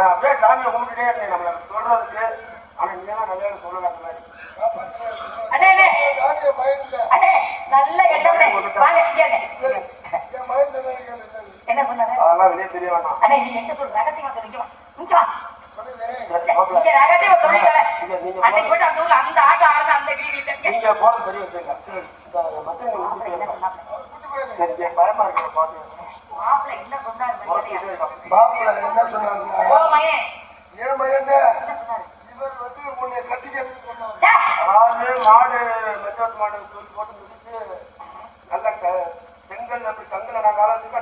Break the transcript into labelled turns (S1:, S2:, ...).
S1: அப்படியே சாமியை கும்பிட்டுட்டே இருந்தேன் நம்மள சொல்றதுக்கு. ஆனா நீ எல்லாம் நல்லா சொல்லல அந்த மாதிரி.
S2: என்ன சொன்னாரு?
S1: அதெல்லாம் வெளியே தெரிய வேண்டாம்.
S2: அண்ணே நீ எங்க சொல்லு, ரகசியமா சொல்லுங்க. நீங்க ரகசியமா சொல்லுங்க. அன்னைக்கு போட்டு அந்த ஊர்ல அந்த ஆட்டம் ஆடுன அந்த கிளி
S1: நீங்க போறது சரி வச்சுங்க. சரி பயமா இருக்கு பாத்து.
S2: மாப்பிள்ள என்ன சொன்னாரு?
S1: மாப்பிள்ள என்ன சொன்னாரு?
S2: ஓ மகன்
S1: ஏன் மகன்
S2: என்ன சொன்னாரு?
S1: இவர் வந்து உன்னை கட்டிக்க சொன்னாரு. அதாவது மாடு மெத்தட் மாடு தூக்கி போட்டு முடிச்சு நல்ல செங்கல் அப்படி தங்கல நான் காலத்துக்கு